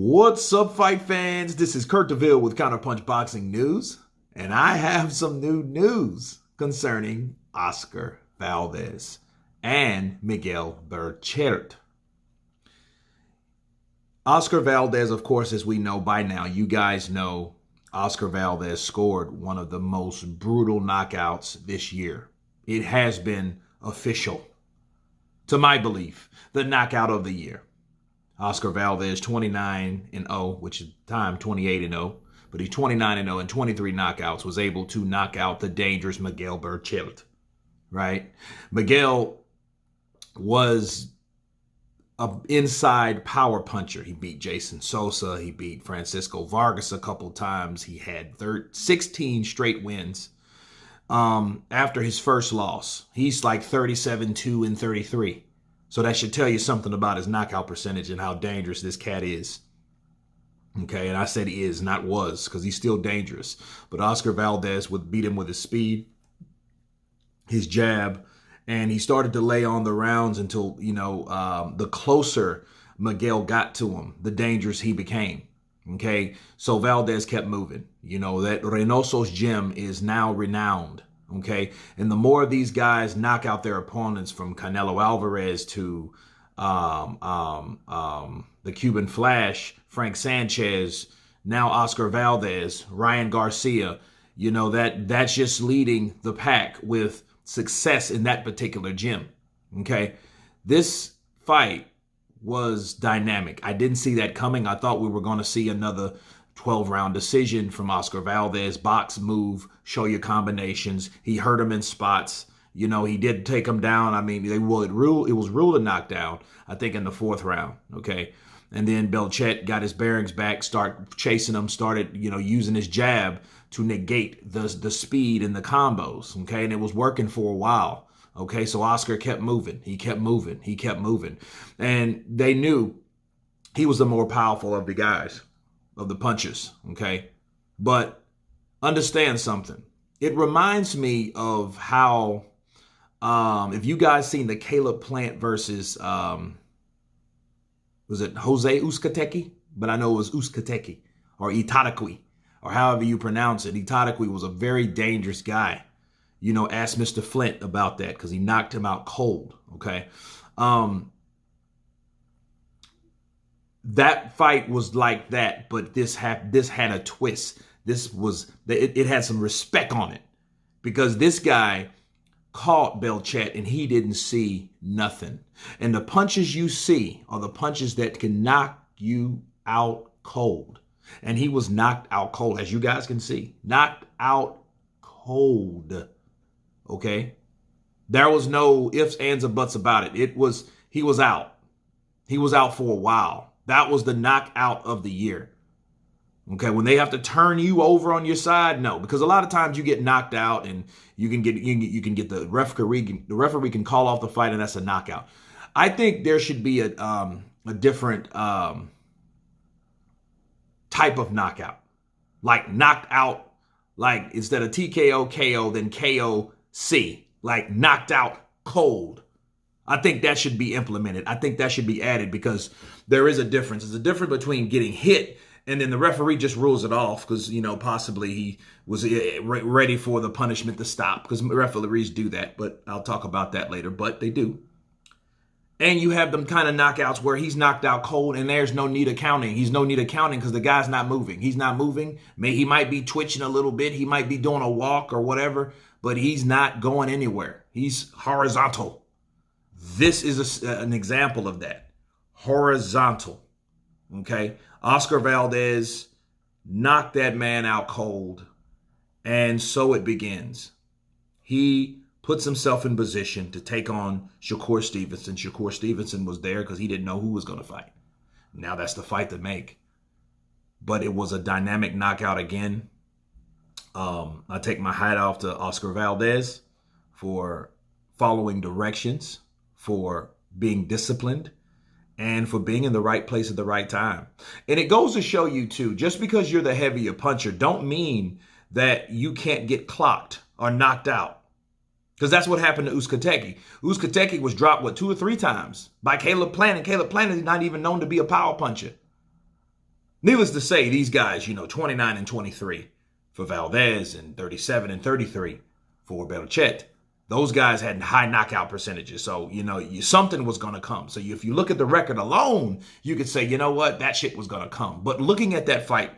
What's up, fight fans? This is Kurt DeVille with Counterpunch Boxing News, and I have some new news concerning Oscar Valdez and Miguel Berchelt. Oscar Valdez, of course, as we know by now, you guys know Oscar Valdez scored one of the most brutal knockouts this year. It has been official, to my belief, the knockout of the year. Oscar Valdez 29-0, which at the time 28-0, but he's 29-0 and 23 knockouts, was able to knock out the dangerous Miguel Berchelt, right? Miguel was an inside power puncher. He beat Jason Sosa. He beat Francisco Vargas a couple times. He had 16 straight wins after his first loss. He's like 37-2-33. So that should tell you something about his knockout percentage and how dangerous this cat is. Okay, and I said he is, not was, because he's still dangerous. But Oscar Valdez would beat him with his speed, his jab, and he started to lay on the rounds until, the closer Miguel got to him, the dangerous he became. Okay, so Valdez kept moving. You know, that Reynoso's gym is now renowned. Okay, and the more these guys knock out their opponents, from Canelo Alvarez to the Cuban Flash, Frank Sanchez, now Oscar Valdez, Ryan Garcia, that's just leading the pack with success in that particular gym. Okay, this fight was dynamic. I didn't see that coming. I thought we were going to see another 12-round decision from Oscar Valdez. Box, move, show your combinations. He hurt him in spots. He did take him down. I mean, it was ruled a knockdown, I think, in the 4th round. Okay. And then Berchelt got his bearings back, started chasing him, started, using his jab to negate the speed and the combos. Okay. And it was working for a while. Okay. So Oscar kept moving. He kept moving. He kept moving. And they knew he was the more powerful of the guys, of the punches. Okay. But understand something. It reminds me of how, if you guys seen the Caleb Plant versus, was it Jose Uzcategui? But I know it was Uzcategui or Itategui, or however you pronounce it. Itategui was a very dangerous guy. Ask Mr. Flint about that, because he knocked him out cold. Okay. That fight was like that, but this had a twist. It had some respect on it, because this guy caught Berchelt and he didn't see nothing. And the punches you see are the punches that can knock you out cold. And he was knocked out cold, as you guys can see. Knocked out cold. Okay? There was no ifs, ands, or buts about it. He was out. He was out for a while. That was the knockout of the year. Okay, when they have to turn you over on your side, no, because a lot of times you get knocked out and you can get the referee can call off the fight, and that's a knockout. I think there should be a different type of knockout, like knocked out, like instead of TKO, KO, then KOC, like knocked out cold. I think that should be implemented. I think that should be added, because there is a difference. There's a difference between getting hit and then the referee just rules it off because, possibly he was ready for the punishment to stop, because referees do that. But I'll talk about that later. But they do. And you have them kind of knockouts where he's knocked out cold and there's no need of counting. He's no need of counting because the guy's not moving. He's not moving. He might be twitching a little bit. He might be doing a walk or whatever, but he's not going anywhere. He's horizontal. This is an example of that. Horizontal. Okay. Oscar Valdez knocked that man out cold. And so it begins. He puts himself in position to take on Shakur Stevenson. Shakur Stevenson was there because he didn't know who was going to fight. Now that's the fight to make. But it was a dynamic knockout again. I take my hat off to Oscar Valdez for following directions, for being disciplined, and for being in the right place at the right time. And it goes to show you, too, just because you're the heavier puncher don't mean that you can't get clocked or knocked out. Because that's what happened to Uzcategui. Uzcategui was dropped, 2 or 3 times by Caleb Plant, and Caleb Plant is not even known to be a power puncher. Needless to say, these guys, 29 and 23 for Valdez and 37 and 33 for Berchelt. Those guys had high knockout percentages. So, something was going to come. So if you look at the record alone, you could say, you know what, that shit was going to come. But looking at that fight,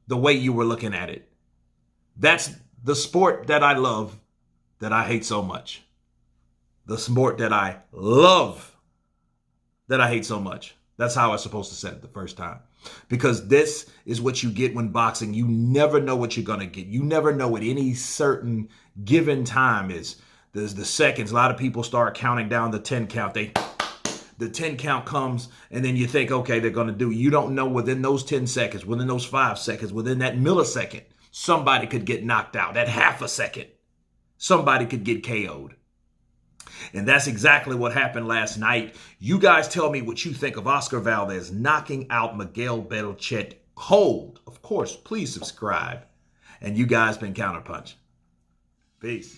the way you were looking at it, that's the sport that I love, that I hate so much. The sport that I love, that I hate so much. That's how I was supposed to say it the first time. Because this is what you get when boxing. You never know what you're going to get. You never know what any certain given time is. There's the seconds. A lot of people start counting down the 10 count. The 10 count comes, and then you think, okay, they're going to do. You don't know within those 10 seconds, within those 5 seconds, within that millisecond, somebody could get knocked out. At half a second, somebody could get KO'd. And that's exactly what happened last night. You guys tell me what you think of Oscar Valdez knocking out Miguel Berchelt cold. Of course, please subscribe. And you guys been Counterpunch. Peace.